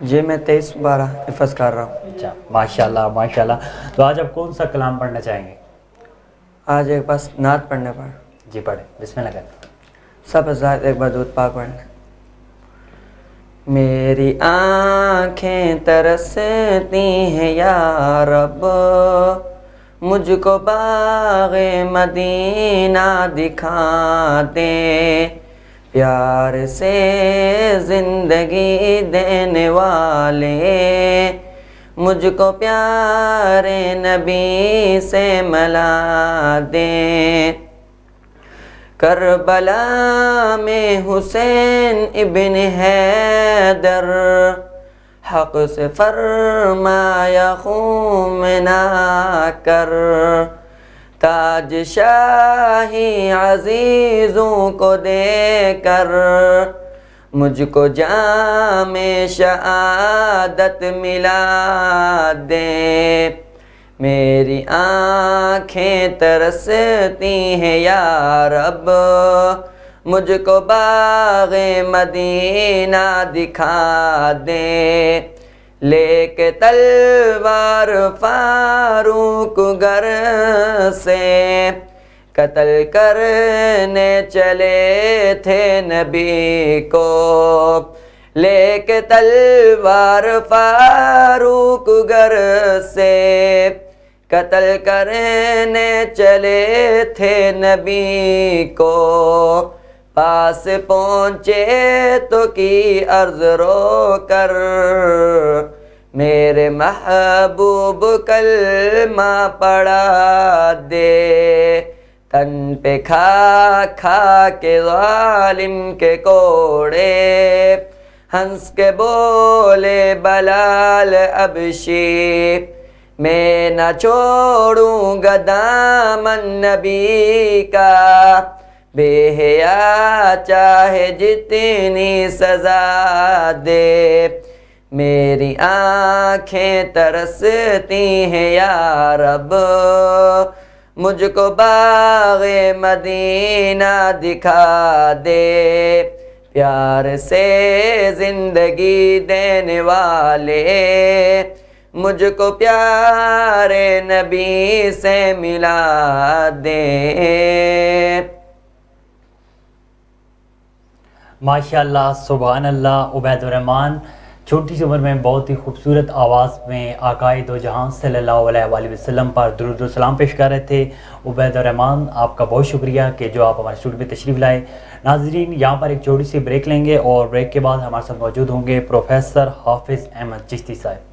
جی میں 23/12 حفظ کر رہا ہوں. اچھا ماشاءاللہ ماشاءاللہ. تو آج آپ کون سا کلام پڑھنا چاہیں گے؟ آج ایک بس نعت پڑھنے پر. جی پڑھیں، بسم اللہ کریں. سب حضرات ایک بار درود پاک پڑھ لیں. میری آنکھیں ترستی ہیں یا رب، مجھ کو باغ مدینہ دکھا دے. پیار سے زندگی دینے والے مجھ کو پیارے نبی سے ملا دے. کربلا میں حسین ابن حیدر حق سے فرمایا خون نہ کر. تاج شاہی عزیزوں کو دے کر مجھ کو جام شہادت ملا دے. میری آنکھیں ترستی ہیں یا رب، مجھ کو باغ مدینہ دکھا دے. لے کے تلوار فاروق گھر سے قتل کرنے چلے تھے نبی کو. لے کے تلوار فاروق گھر سے قتل کرنے چلے تھے نبی کو. پاس پہنچے تو کی عرض رو کر، میرے محبوب کلمہ پڑھا دے. تن پہ کھا کھا کے ظالم کے کوڑے ہنس کے بولے بلال ابشی. میں نہ چھوڑوں گا دامن نبی کا، بے حیا چاہے جتنی سزا دے. میری آنکھیں ترستی ہیں یا رب، مجھ کو باغ مدینہ دکھا دے. پیار سے زندگی دینے والے مجھ کو پیارے نبی سے ملا دے. ماشاءاللہ سبحان اللہ. عبید الرحمن چھوٹی سی عمر میں بہت ہی خوبصورت آواز میں آقائے دو جہاں صلی اللہ علیہ وآلہ وسلم پر درود و سلام پیش کر رہے تھے. عبید الرحمن آپ کا بہت شکریہ کہ جو آپ ہمارے اسٹوڈیو میں تشریف لائے. ناظرین یہاں پر ایک چھوٹی سی بریک لیں گے اور بریک کے بعد ہمارے ساتھ موجود ہوں گے پروفیسر حافظ احمد چشتی صاحب.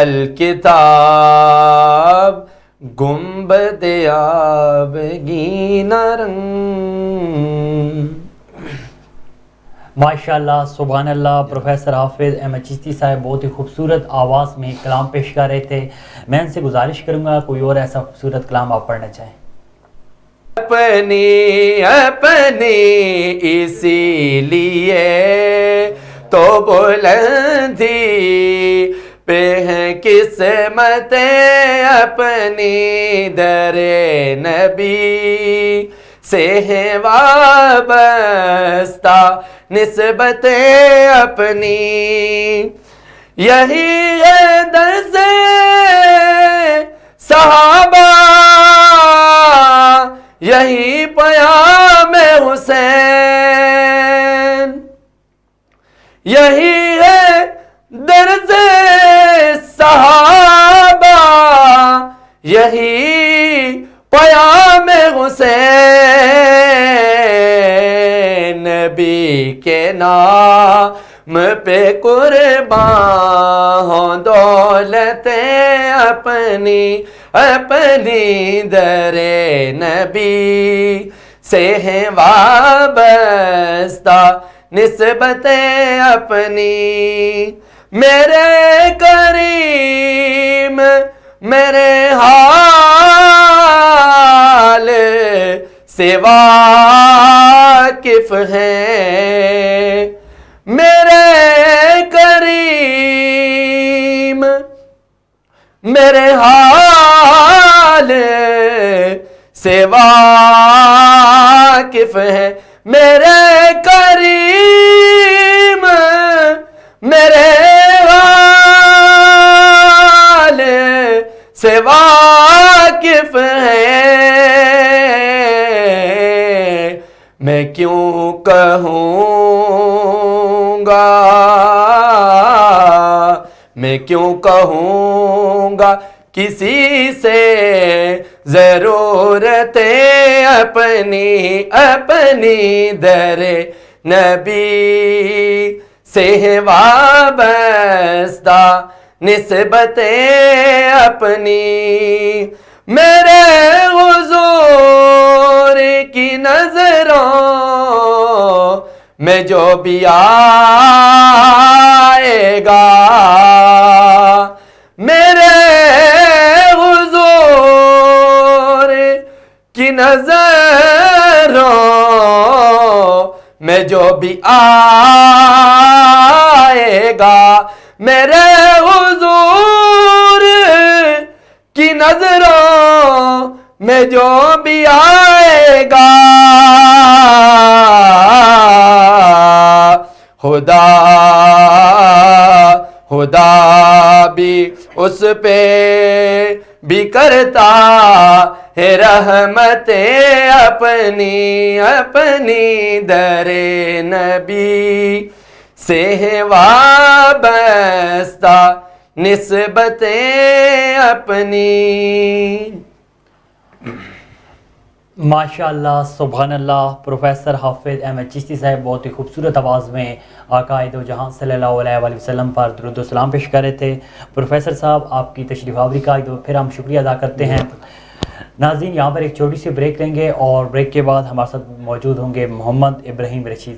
الکتاب گنبد آبگینہ رنگ. ماشاءاللہ سبحان اللہ. پروفیسر حافظ احمد چشتی صاحب بہت ہی خوبصورت آواز میں کلام پیش کر رہے تھے. میں ان سے گزارش کروں گا کوئی اور ایسا خوبصورت کلام آپ پڑھنا چاہیں. اپنی اپنی اسی لیے تو بلندی پہ ہیں قسمتیں اپنی در نبی سے ہیں وابستہ نسبتیں اپنی. یہی ہے درس صحابہ یہی پیام حسین. یہی ہے درس صحابہ یہی پیام حسین. نبی کے نام پہ قربان ہوں دولتیں اپنی اپنی در نبی سے ہیں وابستہ نسبتیں اپنی. میرے کریم میرے حال سے واقف ہیں. میرے کریم میرے حال سے واقف ہیں. میرے کریم میرے حال سے واقف ہیں. میں کیوں کہوں گا میں کیوں کہوں گا کسی سے ضرورتیں اپنی اپنی در نبی سے ہیں وابستہ نسبتیں اپنی. میرے حضور کی نظروں میں جو بھی آئے گا میرے حضور کی نظروں میں جو بھی آئے گا میرے حضور کی نظروں میں جو بھی آئے گا خدا بھی اس پہ بھی کرتا ہے رحمتیں اپنی اپنی در نبی سے ہیں وابستہ نسبتیں اپنی. ماشاءاللہ سبحان اللہ. پروفیسر حافظ احمد چشتی صاحب بہت ہی خوبصورت آواز میں آقا دو جہاں صلی اللہ علیہ وآلہ وسلم پر درود و سلام پیش کر رہے تھے. پروفیسر صاحب آپ کی تشریف آوری کا ایک دو پھر ہم شکریہ ادا کرتے ہیں. ناظرین یہاں پر ایک چھوٹی سی بریک لیں گے اور بریک کے بعد ہمارے ساتھ موجود ہوں گے محمد ابراہیم رشید.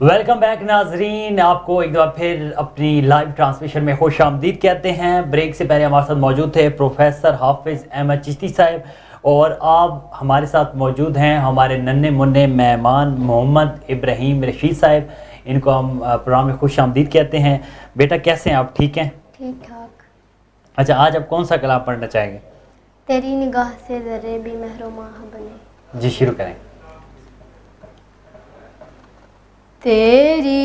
ویلکم بیک ناظرین. آپ کو ایک دفعہ پھر اپنی لائیو ٹرانسمیشن میں خوش آمدید کہتے ہیں. بریک سے پہلے ہمارے ساتھ موجود تھے پروفیسر حافظ احمد چشتی صاحب اور آپ ہمارے ساتھ موجود ہیں ہمارے ننھے منھے مہمان محمد ابراہیم رشید صاحب. ان کو ہم پروگرام میں خوش آمدید کہتے ہیں. بیٹا کیسے ہیں آپ؟ ٹھیک ہیں؟ ٹھیک ٹھاک. اچھا آج آپ کون سا کلام پڑھنا چاہیں گے؟ تیری نگاہ سے ذرے بھی محروماں بنے. جی شروع کریں. تیری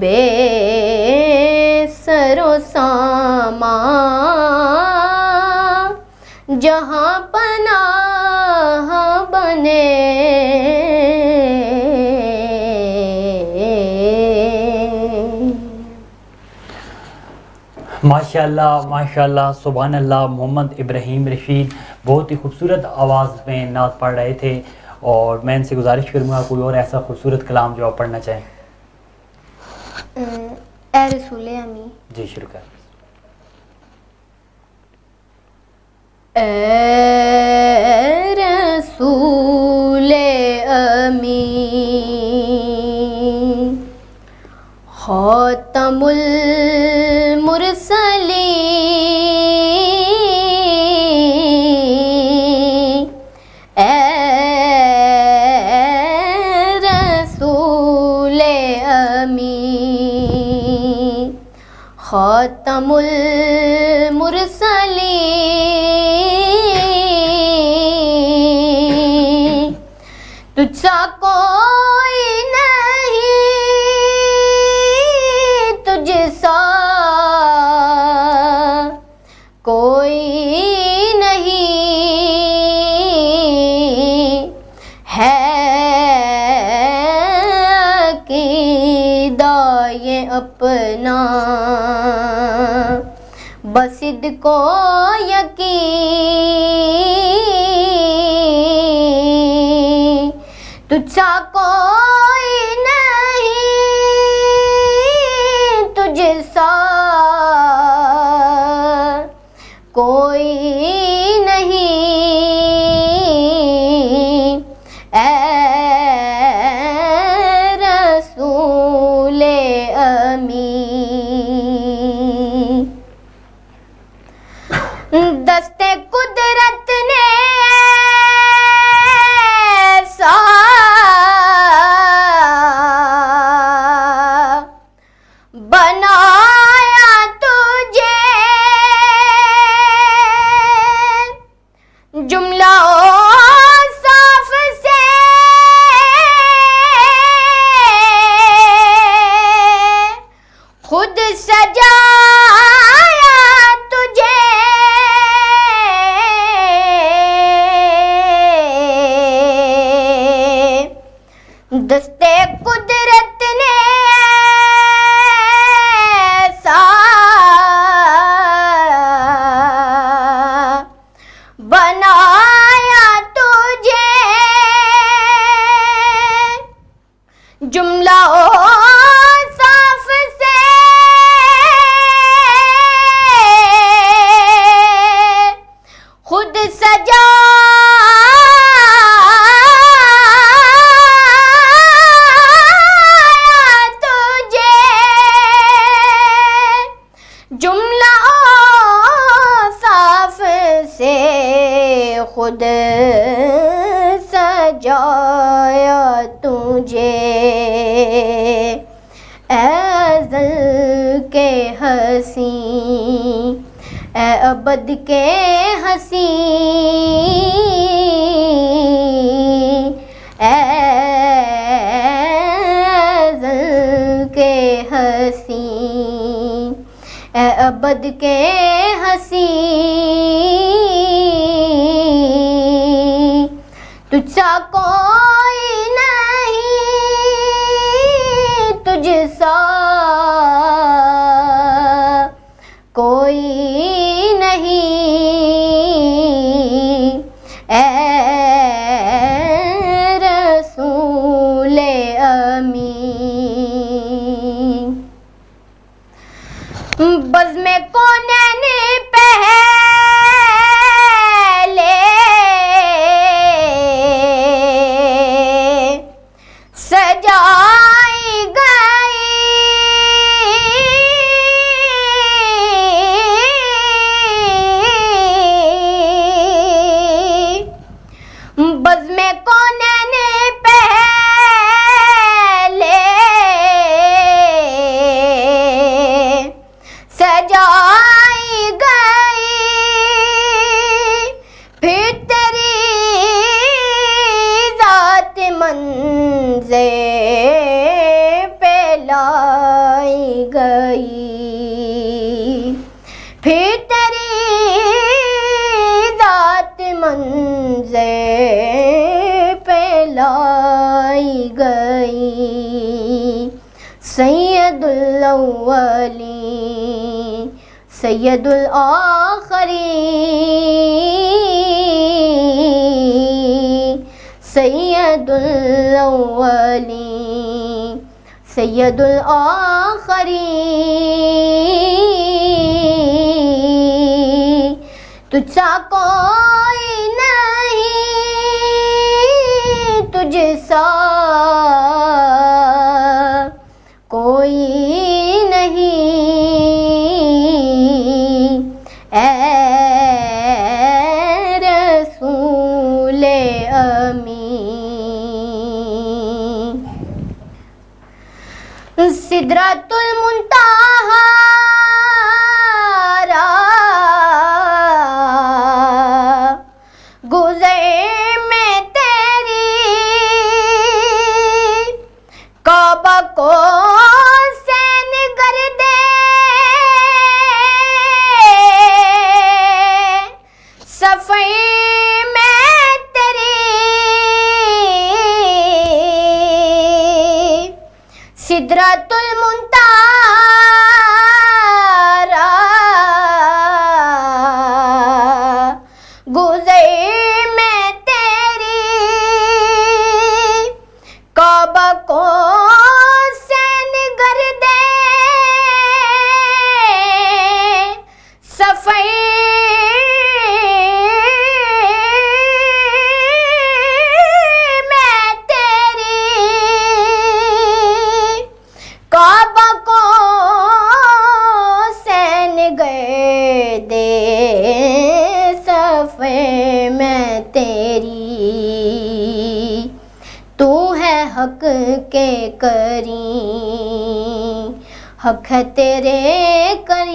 بے سر و سامان جہاں پناہ بنے. ماشاءاللہ ماشاءاللہ سبحان اللہ. محمد ابراہیم رشید بہت ہی خوبصورت آواز میں نعت پڑھ رہے تھے، اور میں ان سے گزارش کروں گا کوئی اور ایسا خوبصورت کلام جو آپ پڑھنا چاہیں. اے رسول امی. جی شروع کر. اے رسول امی خاتم المرسلین، اے رسول امی خاتم المرسلین، تجھ سا کوئی نہیں، تجھ سا کوئی نہیں ہے عقیدہ یہ اپنا، بصدق و یقین، تجھ سا کوئی نہیں، تجھ سا کوئی نہیں اے رسول امی. دست قدرت نے ایسا بنایا تجھے، جملہ صاف سے خود سجایا تجھے، دست قدرت نے ایسا بنایا تجھے، جملہ صاف سے خود سجایا تجھے، جملہ صاف سے خود سجایا تجھے، اے ازل کے حسین، اے ابد کے حسین، اے ازل کے حسین، اے ابد کے حسین، تجھ سا کوئی نہیں، تجھ سا کوئی نہیں اے رسول امی. بزم کونین پہلے سجائی گئی، گئی پھر تیری ذات منظر پہ لائی گئی سید الاولین سید الآخرین سید الاولین سید الآخرین تجھ سا کوئی نہیں تجھ سا کوئی نہیں اے رسول امین سدرۃ المنتہی گزر میں تیری کعبہ کو سین گردے سفر میں تیری سدرۃ المنتہی گزر میں تیری کعبہ کو سین گردے سفر میں تیری کعبہ کو سین گردے سفر میں تیری تو ہے حق کے کریم حق ہے تیرے کریم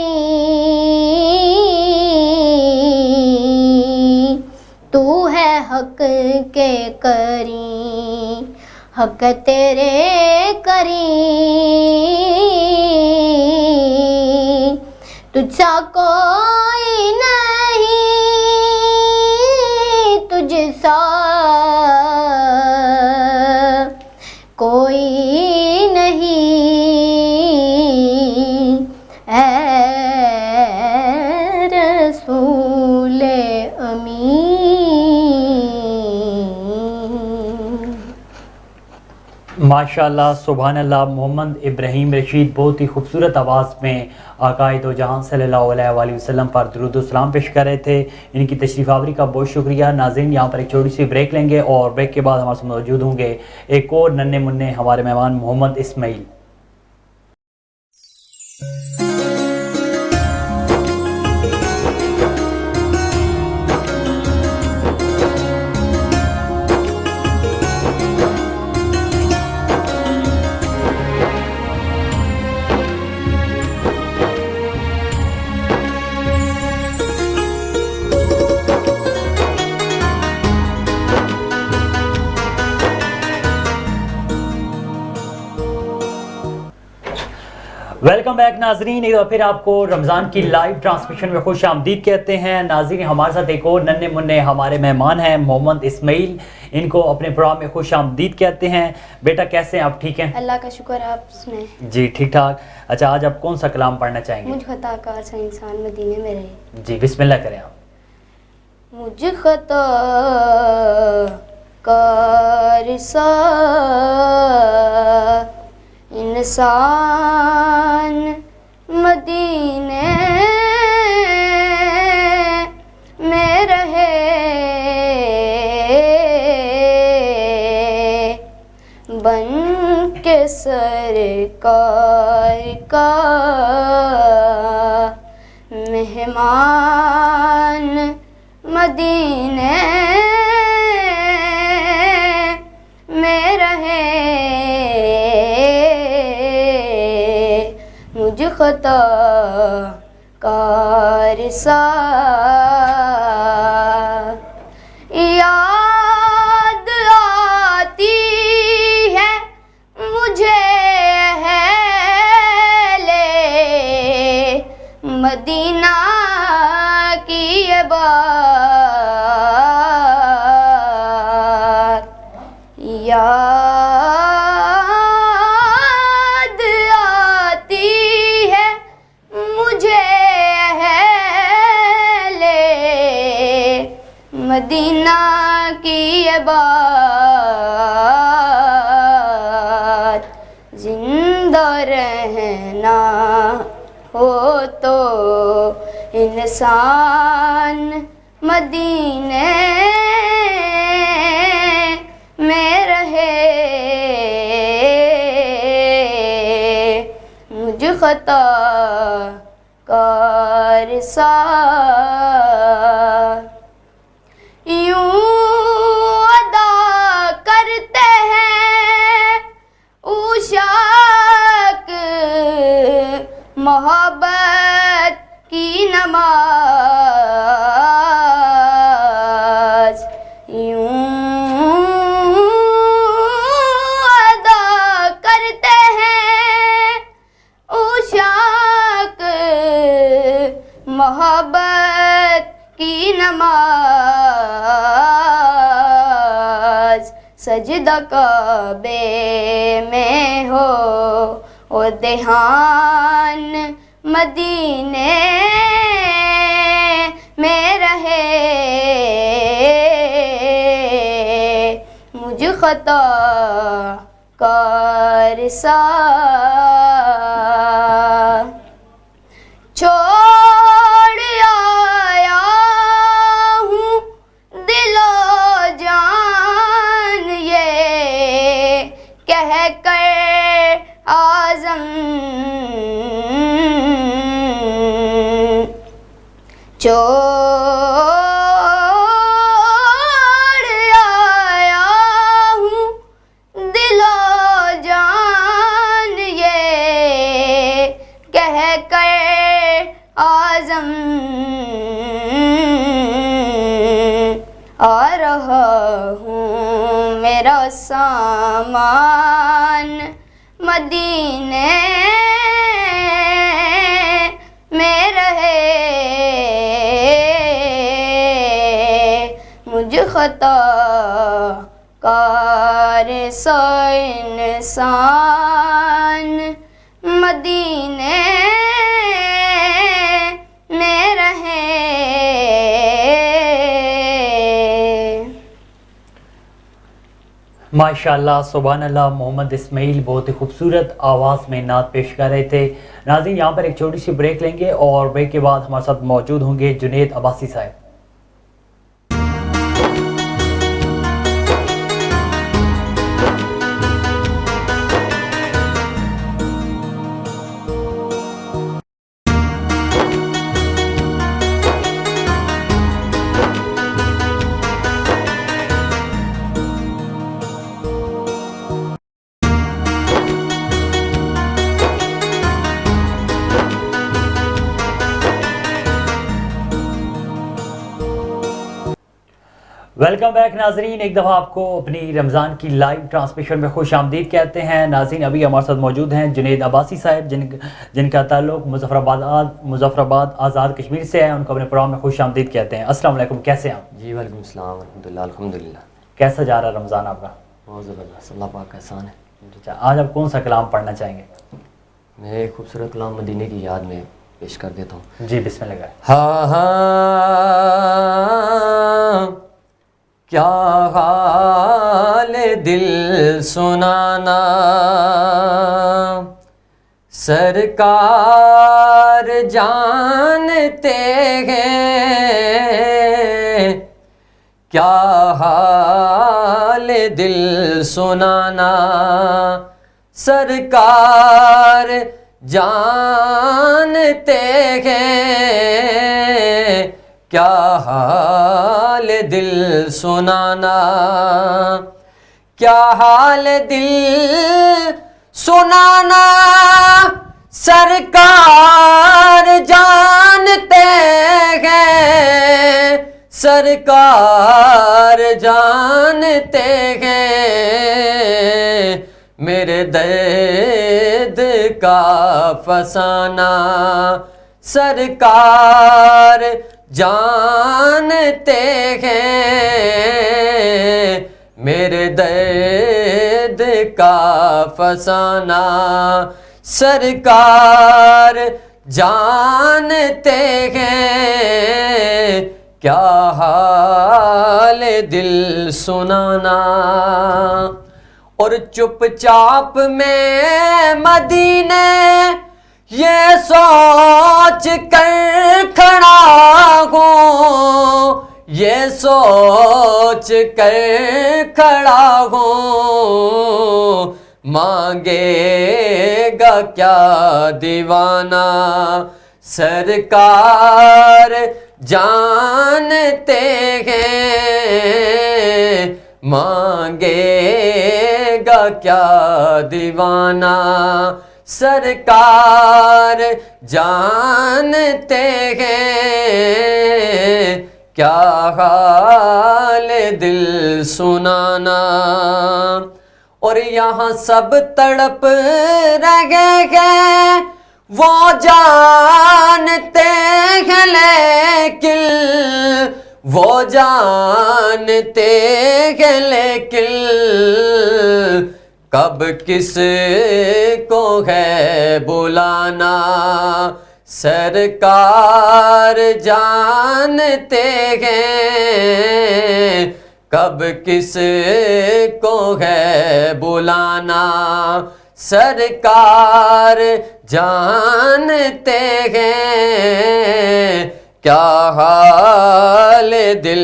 تو ہے حق کے کریم حق ہے تیرے کریم تجھ سا کوئی نہیں تجھ سا کوئی نہیں اے رسول امین ماشاءاللہ سبحان اللہ محمد ابراہیم رشید بہت ہی خوبصورت آواز میں آقائے دو جہاں صلی اللہ علیہ وآلہ وسلم پر درود و سلام پیش کر رہے تھے ان کی تشریف آوری کا بہت شکریہ ناظرین یہاں پر ایک چھوٹی سی بریک لیں گے اور بریک کے بعد ہمارے ساتھ موجود ہوں گے ایک اور ننھے منھے ہمارے مہمان محمد اسماعیل ویلکم بیک ناظرین ایک بار پھر آپ کو رمضان کی لائیو ٹرانسمیشن میں خوش آمدید کہتے ہیں ناظرین ہمارے ساتھ ایک اور ننھے منھے ہمارے مہمان ہیں محمد اسماعیل ان کو اپنے پروگرام میں خوش آمدید کہتے ہیں بیٹا کیسے ہیں آپ ٹھیک ہیں اللہ کا شکر آپ سنیں جی ٹھیک ٹھاک اچھا آج آپ کون سا کلام پڑھنا چاہیں گے مجھ خطا کار سا انسان مدینے میں رہے جی بسم اللہ کریں آپ مجھ خطا کار سا انسان مدینے میں رہے بن کے سرکار کا مہمان مدینے میں رہے مجھ خطا کار سا یاد آتی ہے مجھے ہے مدینہ کی یہ بات یاد آتی ہے مجھے اہل مدینہ کی یہ بات زندہ رہنا ہو تو انسان مدینے میں رہے مجھ خطا کار سا یوں ادا کرتے ہیں عشاق محبت کی نماز یوں ادا کرتے ہیں عشاق محبت کی نماز سجدہ کعبے میں ہو اور دھیان مدینے میں رہے مجھ خطا کار سا چھوڑ آیا ہوں دل و جان یہ کہہ کر اعظم چھوڑ آیا ہوں دل و جان یہ کہہ کر اعظم آ رہا ہوں میرا سامان مدینے میں رہے مجھ خطا کار سا انسان مدینے میں رہے ماشاءاللہ سبحان اللہ محمد اسماعیل بہت ہی خوبصورت آواز میں نعت پیش کر رہے تھے. ناظرین یہاں پر ایک چھوٹی سی بریک لیں گے اور بریک کے بعد ہمارے ساتھ موجود ہوں گے جنید عباسی صاحب. ویلکم بیک ناظرین، ایک دفعہ آپ کو اپنی رمضان کی لائیو ٹرانسمیشن میں خوش آمدید کہتے ہیں. ناظرین ابھی ہمارے ساتھ موجود ہیں جنید عباسی صاحب جن کا تعلق مظفر آباد آزاد کشمیر سے ہے. ان کو اپنے پروگرام میں خوش آمدید کہتے ہیں. السلام علیکم، کیسے ہیں آپ؟ جی وعلیکم السلام ورحمۃ اللہ. الحمدللہ کیسا جا رہا ہے رمضان آپ کا؟ بہت زبردست، اللہ پاک کا احسان ہے. اچھا، آج آپ کون سا کلام پڑھنا چاہیں گے؟ میں ایک خوبصورت کلام مدینے کی یاد میں پیش کر دیتا ہوں. جی بسم اللہ. ہاں ہاں کیا حال دل سنانا، سرکار جانتے ہیں، کیا حال دل سنانا، سرکار جانتے ہیں، کیا حال دل سنانا، کیا حال دل سنانا، سرکار جانتے ہیں، سرکار جانتے ہیں، میرے درد کا فسانہ، سرکار جانتے ہیں میرے درد کا فسانہ، سرکار جانتے ہیں کیا حال دل سنانا، اور چپ چاپ میں مدینے یہ سوچ کر کھڑا ہوں، یہ سوچ کر کھڑا ہوں، مانگے گا کیا دیوانہ، سرکار جانتے ہیں مانگے گا کیا دیوانہ، سرکار جانتے ہیں کیا حال دل سنانا، اور یہاں سب تڑپ رہے ہیں وہ جانتے ہیں، لیکن وہ جانتے ہیں لیکن کب کس کو ہے بلانا، سرکار جانتے ہیں کب کس کو ہے بلانا، سرکار جانتے ہیں کیا حال دل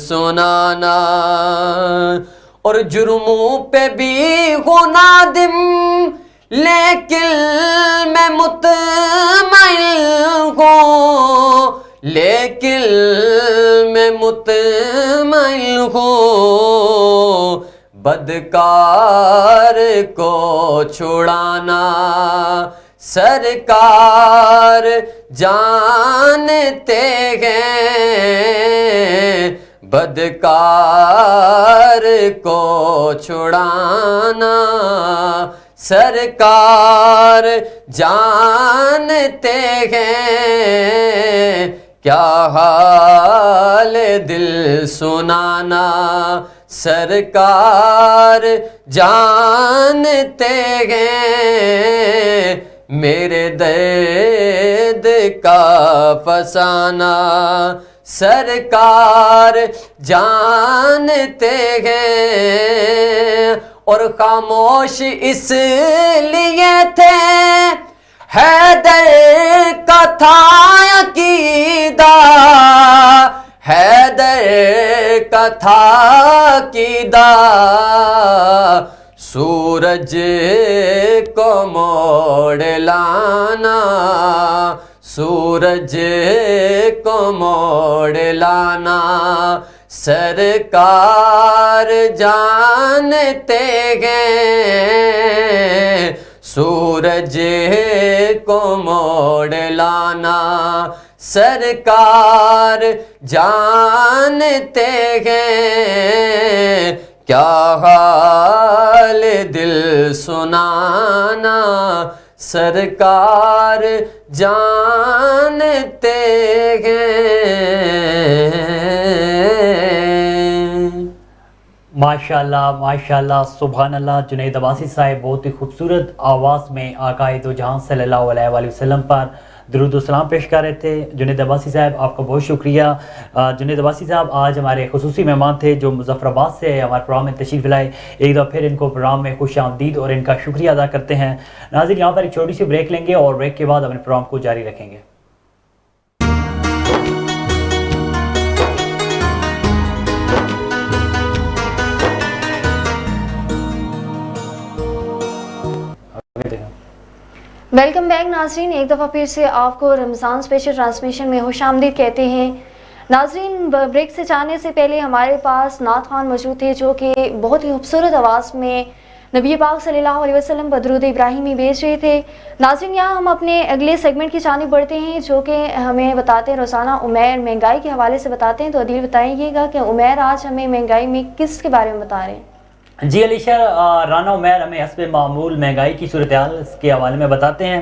سنانا، اور جرموں پہ بھی ہوں نادم لیکن میں مطمئن ہوں، لیکن میں مطمئن ہوں، بدکار کو چھڑانا، سرکار جانتے ہیں بدکار کو چھڑانا، سرکار جانتے ہیں کیا حال دل سنانا، سرکار جانتے ہیں میرے درد کا فسانہ، سرکار جانتے ہیں، اور خاموش اس لیے تھے حیدر کا تھا عقیدہ، حیدر کا تھا عقیدہ، سورج کو موڑ لانا، سورج کو موڑ لانا، سرکار جانتے ہیں سورج کو موڑ لانا، سرکار جانتے ہیں کیا حال دل سنانا، سرکار جانتے ہیں۔ ماشاءاللہ ماشاءاللہ سبحان اللہ، جنید عباسی صاحب بہت ہی خوبصورت آواز میں آقا دو جہاں صلی اللہ علیہ وآلہ وسلم پر درود و سلام پیش کر رہے تھے۔ جنید عباسی صاحب آپ کا بہت شکریہ۔ جنید عباسی صاحب آج ہمارے خصوصی مہمان تھے جو مظفر آباد سے ہمارے پروگرام میں تشریف لائے، ایک دفعہ پھر ان کو پروگرام میں خوش آمدید اور ان کا شکریہ ادا کرتے ہیں۔ ناظرین یہاں پر ایک چھوٹی سی بریک لیں گے اور بریک کے بعد اپنے پروگرام کو جاری رکھیں گے۔ ویلکم بیک ناظرین، ایک دفعہ پھر سے آپ کو رمضان اسپیشل ٹرانسمیشن میں خوش آمدید کہتے ہیں۔ ناظرین بریک سے جانے سے پہلے ہمارے پاس نعت خوان موجود تھے جو کہ بہت ہی خوبصورت آواز میں نبی پاک صلی اللہ علیہ وسلم پر درود ابراہیمی بھیج رہے تھے۔ ناظرین یہاں ہم اپنے اگلے سیگمنٹ کی جانب بڑھتے ہیں جو کہ ہمیں بتاتے ہیں روزانہ عمیر مہنگائی کے حوالے سے بتاتے ہیں۔ تو عدیل بتائیے گا کہ عمیر آج ہمیں مہنگائی میں کس کے بارے میں بتا رہے ہیں؟ جی علیشہ، رانا عمیر ہمیں حسب معمول مہنگائی کی صورتحال کے حوالے میں بتاتے ہیں۔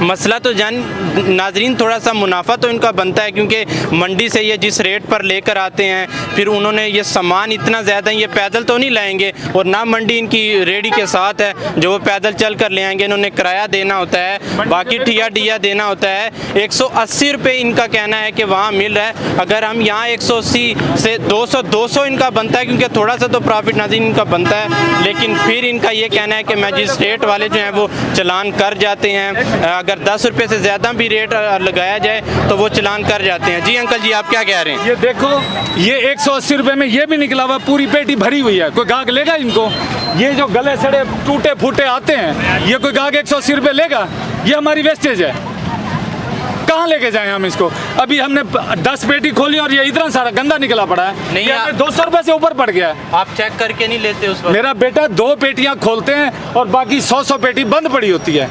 مسئلہ تو ناظرین تھوڑا سا منافع تو ان کا بنتا ہے، کیونکہ منڈی سے یہ جس ریٹ پر لے کر آتے ہیں پھر انہوں نے یہ سامان اتنا زیادہ یہ پیدل تو نہیں لائیں گے، اور نہ منڈی ان کی ریڈی کے ساتھ ہے جو وہ پیدل چل کر لے آئیں گے، انہوں نے کرایہ دینا ہوتا ہے، باقی ٹھیا ڈیا دینا ہوتا ہے۔ 180 روپے ان کا کہنا ہے کہ وہاں مل رہا ہے، اگر ہم یہاں 180 سے 200 ان کا بنتا ہے، کیونکہ تھوڑا سا تو پرافٹ ناظرین ان کا بنتا ہے، لیکن پھر ان کا یہ کہنا ہے کہ مجسٹریٹ والے جو ہیں وہ چلان کر جاتے ہیں، اگر 10 روپے سے زیادہ بھی ریٹ لگایا جائے تو وہ چلان کر جاتے ہیں۔ جی انکل جی آپ کیا کہہ رہے ہیں؟ یہ دیکھو یہ 180 روپے میں یہ بھی نکلا ہوا، پوری پیٹی بھری ہوئی ہے، کوئی گاہک لے گا ان کو؟ یہ جو گلے سڑے ٹوٹے پھوٹے آتے ہیں یہ کوئی گاہک 180 روپے لے گا؟ یہ ہماری ویسٹیج ہے، کہاں لے کے جائیں ہم اس کو؟ ابھی ہم نے 10 پیٹی کھولی اور یہ اتنا سارا گندا نکلا پڑا ہے، نہیں 200 روپے سے اوپر پڑ گیا ہے۔ آپ چیک کر کے نہیں لیتے اس وقت؟ میرا بیٹا 2 پیٹیاں کھولتے ہیں اور باقی 100 پیٹی بند پڑی ہوتی ہے،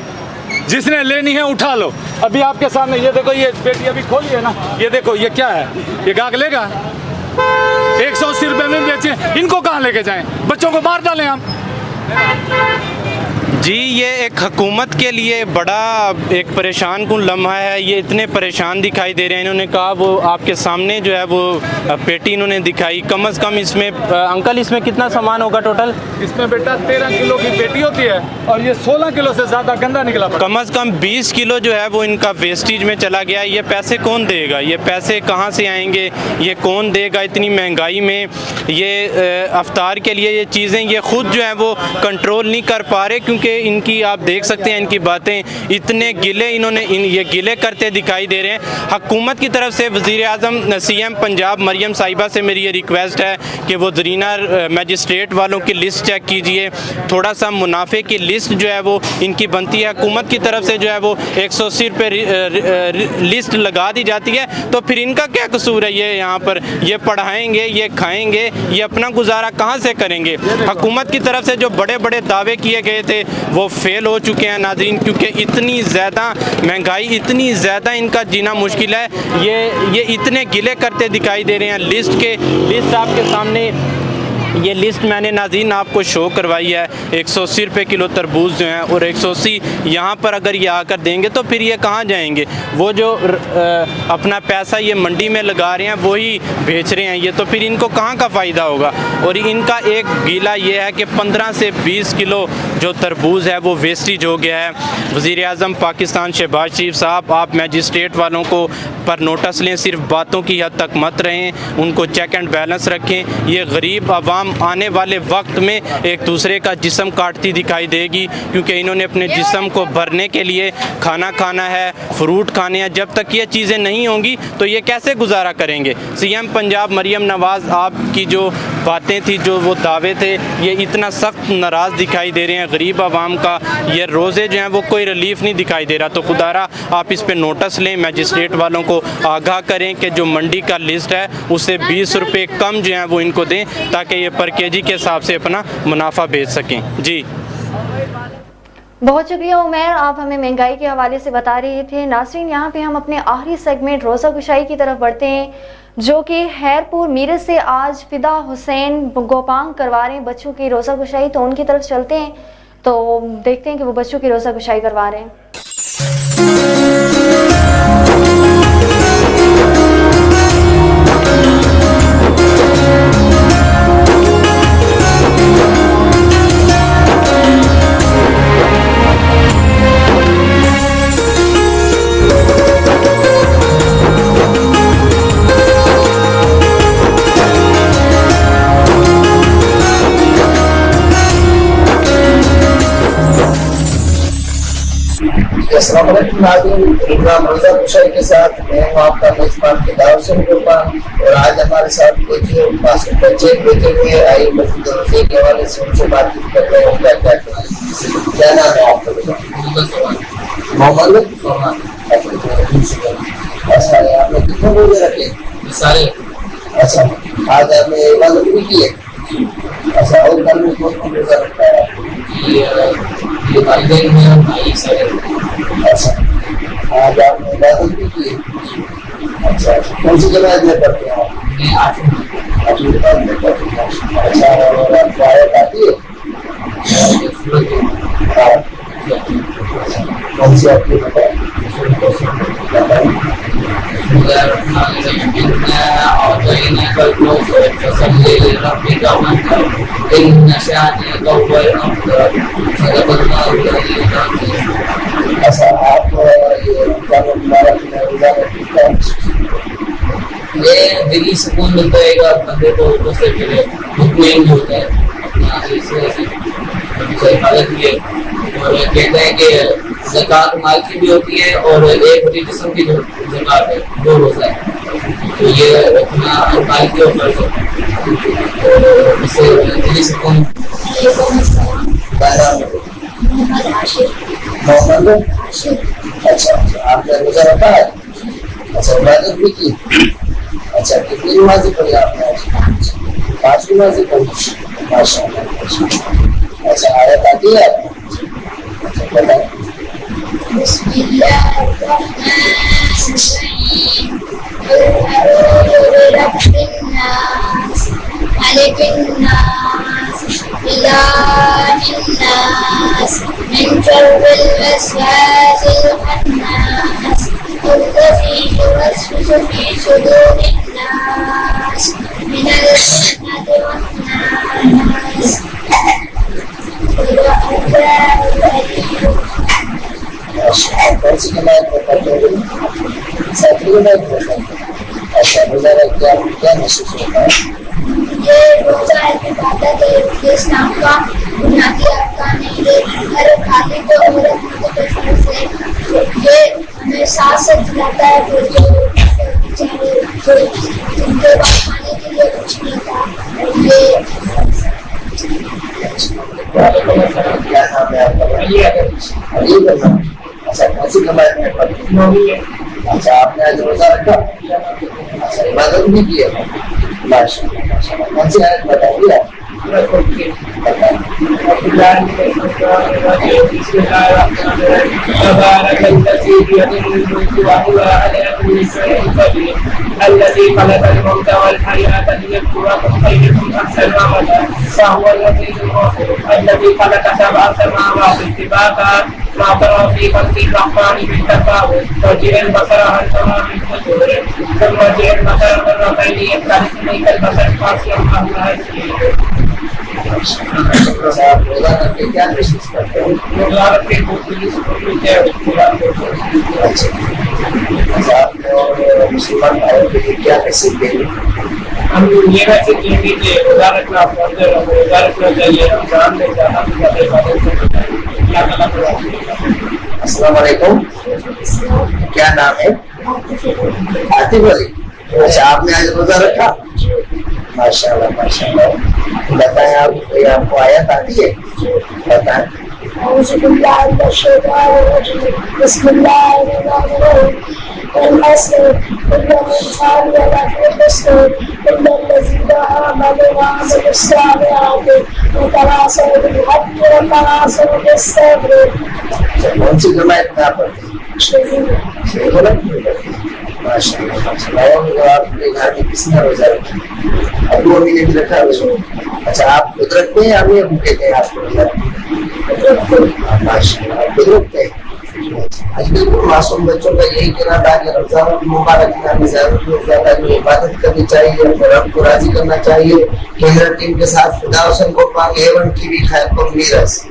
جس نے لینی ہے اٹھا لو۔ ابھی آپ کے سامنے یہ دیکھو، یہ پیٹی ابھی کھولی ہے نا، یہ دیکھو یہ کیا ہے، یہ گاہک لے گا؟ 180 روپے میں بیچے، ان کو کہاں لے کے جائیں؟ بچوں کو مار ڈالیں ہم؟ جی یہ ایک حکومت کے لیے بڑا ایک پریشان کن لمحہ ہے، یہ اتنے پریشان دکھائی دے رہے ہیں۔ انہوں نے کہا وہ آپ کے سامنے جو ہے وہ پیٹی انہوں نے دکھائی، کم از کم اس میں انکل اس میں کتنا سامان ہوگا ٹوٹل؟ اس میں بیٹا 13 کلو کی پیٹی ہوتی ہے اور یہ 16 کلو سے زیادہ گندا نکلا پڑا۔ کم از کم 20 کلو جو ہے وہ ان کا ویسٹیج میں چلا گیا۔ یہ پیسے کون دے گا؟ یہ پیسے کہاں سے آئیں گے؟ یہ کون دے گا اتنی مہنگائی میں؟ یہ افطار کے لیے یہ چیزیں یہ خود جو ہے وہ کنٹرول نہیں کر پا رہے، کیونکہ ان کی آپ دیکھ سکتے ہیں ان کی باتیں اتنے گلے انہوں نے یہ گلے کرتے دکھائی دے رہے ہیں۔ حکومت کی طرف سے وزیر اعظم سی ایم پنجاب مریم صاحبہ سے میری یہ ریکویسٹ ہے کہ وہ زرینہ میجسٹریٹ والوں کی لسٹ چیک کیجئے، تھوڑا سا منافع کی لسٹ جو ہے وہ ان کی بنتی ہے۔ حکومت کی طرف سے جو ہے وہ 180 روپے لسٹ لگا دی جاتی ہے، تو پھر ان کا کیا قصور ہے؟ یہ یہاں پر یہ پڑھائیں گے، یہ کھائیں گے، یہ اپنا گزارا کہاں سے کریں گے؟ حکومت کی طرف سے جو بڑے بڑے دعوے کیے گئے تھے وہ فیل ہو چکے ہیں ناظرین، کیونکہ اتنی زیادہ مہنگائی، اتنی زیادہ ان کا جینا مشکل ہے۔ یہ اتنے گلے کرتے دکھائی دے رہے ہیں۔ لسٹ آپ کے سامنے، یہ لسٹ میں نے ناظرین آپ کو شو کروائی ہے۔ 180 روپے کلو تربوز جو ہیں، اور 180 یہاں پر اگر یہ آ کر دیں گے تو پھر یہ کہاں جائیں گے؟ وہ جو اپنا پیسہ یہ منڈی میں لگا رہے ہیں وہی بیچ رہے ہیں، یہ تو پھر ان کو کہاں کا فائدہ ہوگا؟ اور ان کا ایک گیلا یہ ہے کہ 15 سے 20 کلو جو تربوز ہے وہ ویسٹیج ہو گیا ہے۔ وزیر اعظم پاکستان شہباز شریف صاحب، آپ میجسٹریٹ والوں کو پر نوٹس لیں، صرف باتوں کی حد تک مت رہیں، ان کو چیک اینڈ بیلنس رکھیں۔ یہ غریب عوام آنے والے وقت میں ایک دوسرے کا جسم کاٹتی دکھائی دے گی، کیونکہ انہوں نے اپنے جسم کو بھرنے کے لیے کھانا کھانا ہے، فروٹ کھانے ہیں۔ جب تک یہ چیزیں نہیں ہوں گی تو یہ کیسے گزارا کریں گے؟ سی ایم پنجاب مریم نواز آپ کی جو باتیں تھی، جو وہ دعوے تھے، یہ اتنا سخت ناراض دکھائی دے رہے ہیں غریب عوام کا۔ یہ روزے جو ہیں وہ کوئی ریلیف نہیں دکھائی دے رہا، تو خدا را آپ اس پہ نوٹس لیں، میجسٹریٹ والوں کو آگاہ کریں کہ جو منڈی کا لسٹ ہے اس سے 20 روپے کم جو ہیں وہ ان کو دیں، تاکہ یہ پر کے جی کے حساب سے اپنا منافع بیچ سکیں۔ جی بہت شکریہ عمیر، آپ ہمیں مہنگائی کے حوالے سے بتا رہے تھے۔ ناظرین یہاں پہ ہم اپنے آخری سیگمنٹ روزہ گشائی کی طرف بڑھتے ہیں، جو کہ خیرپور میرٹھ سے آج فدا حسین گوپانگ کروا رہے ہیں بچوں کی روزہ گشائی، تو ان کی طرف چلتے ہیں تو دیکھتے ہیں کہ وہ بچوں کی روزہ گشائی کروا رہے ہیں۔ السلام علیکم ناظرین، پروگرام روزہ گشائی کے ساتھ میں ہوں آپ کا میزبان فدا حسین گوپانگ، اور آج ہمارے ساتھ کچھ معصوم بچے بیٹھے ہوئے، آئیے مسجد روزے کے حوالے سے ان سے بات چیت کرتے ہیں۔ کیا کہتے ہیں؟ کیا نام ہے آپ کا؟ محمد اچھا، آپ نے کتنے روزے رکھے؟ سارے۔ اچھا، آج آپ نے عبادت بھی کی ہے؟ اچھا، اور گھر میں کون کون روزہ رکھتا ہے؟ والدین میں اور بھائی سارے۔ اچھا، آج آپ نے عبادت بھی کی؟ اچھا، کون سی جماعت میں پڑھتے ہیں آپ؟ آٹھویں جماعت میں پڑھتے ہیں۔ اچھا، اور آپ کو آیت آتی ہے؟ کون سی آپ کی بتائیں؟ اچھا آپ یہ رمضان المبارک میں روزہ رکھتے ہیں، یہ دلی سکون ملتا ہے گا بندے کو، اس سے پھر مطمئن ہوتا ہے اپنا سے حالت بھی ہے. اور کہتے ہیں کہ زکوٰۃ مال کی بھی ہوتی ہے اور ایک ہوتی جسم کی جو زکوٰۃ ہے وہ روزہ ہے، تو یہ رکھنا مال کی اور فرض ہے. اس سے دلی سکون. محمد اچھا آپ نے روزہ رکھا ہے، اچھا عبادت بھی کی، اچھا کتنی نمازیں پڑھی آپ نے آج؟ 5 نمازیں پڑھی، ماشاء اللہ. اچھا آیت آتی ہے آپ کو؟ اچھا بتائیں. بسم اللہ الرحمن الرحیم اعوذ برب الناس ملک الناس الہ الناس من شر الوسواس الخناس الذی یوسوس فی صدور الناس من الجنة والناس. کون سی کمائت میں پڑھتے ہیں؟ ساتھی کمائت میں پڑھتے ہیں. اچھا روزہ رکھ کے آپ کو کیا محسوس ہوتا ہے؟ یہ روزہ ایک عبادت ہے جو اسلام کا بنیادی ارکان ہے. یہ ہر خالی کو عورت متفق سے یہ ہمیں ساتھ ساتھ دلاتا ہے کہ جو بیچارے جن کے پاس کھانے کے لیے کچھ نہیں تھا یہ. کیا نام ہے آپ کا؟ علی کا نام. اچھا کون سی کمائت میں پڑھتے ہیں؟ اچھا آپ نے آج روزہ رکھا، اچھا عبادت بھی کی ہے، ماشاء اللہ ماشاء اللہ. کون سی آیت بتائیے آپ؟ الذي خلق الموت والحياة ليبلوكم أيكم أحسن عملا وهو العزيز الغفور الذي خلق 7 سماوات طباقا ما ترى في خلق الرحمن من تفاوت وارجع البصر هل ترى من فطور ثم ارجع البصر مرتين يختلف إليك البصر خاسئا وهو حسير. آپ روزہ رکھ کے کیا محسوس کرتے ہیں؟ مبارک کے بوتلی سکون کے قرآن اچھا اچھا آپ کو مسلمان بھائیوں کے لیے کیا میسج دیں گے؟ ہم یہ میسج دیں گے کہ روزہ رکھنا فرض ہے، روزہ رکھنا چاہیے. رمضان میں زیادہ سے زیادہ عبادت کرنا چاہیے. اللہ تعالیٰ کو. السلام علیکم، کیا نام ہے؟ عاطف علی. اچھا آپ نے آج روزہ رکھا، ماشاء اللہ ماشاء اللہ. بتائیں آپ کو آیت آتی ہے؟ بتائیں. أعوذ بالله من الشيطان الرجيم بسم الله الرحمن الرحيم والعصر إن الإنسان لفي خسر إلا الذين آمنوا وعملوا الصالحات وتواصوا بالحق وتواصوا بالصبر. کون سی جماعت میں آپ پڑھتے ہیں؟ ماشاء اللہ ماشاء اللہ. اور آپ کے گھر میں کس نے روزہ رکھا؟ ابو امی نے بھی رکھا روزہ. اچھا آپ خود رکھتے ہیں یا امی ابو کہتے ہیں آپ کو روزہ رکھتے ہیں؟ ماشاء اللہ آپ خود رکھتے ہیں. آج بالکل معصوم بچوں کا یہی کہنا تھا کہ رمضان المبارک میں ہمیں زیادہ سے زیادہ جو عبادت کرنی چاہیے، اپنے رب کو راضی کرنا چاہیے. کیمرہ ٹیم کے ساتھ فدا حسن کو پاک A1 کی بھی خیر کو میرس.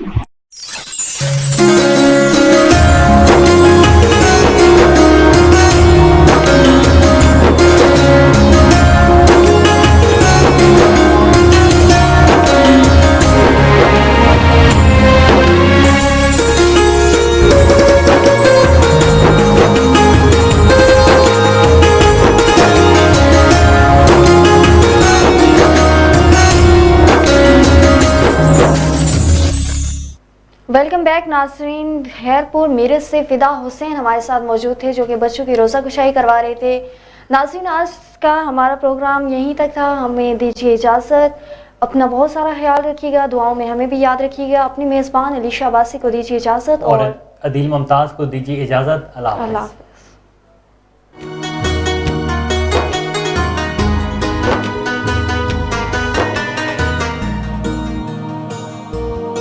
ویلکم بیک ناظرین. خیرپور میرٹھ سے فدا حسین ہمارے ساتھ موجود تھے جو کہ بچوں کی روزہ کشائی کروا رہے تھے. ناظرین آج کا ہمارا پروگرام یہیں تک تھا. ہمیں دیجیے اجازت. اپنا بہت سارا خیال رکھیے گا، دعاؤں میں ہمیں بھی یاد رکھیے گا. اپنی میزبان علیشہ عباسی کو دیجیے اجازت اور عدیل ممتاز کو دیجیے اجازت. اللہ حافظ.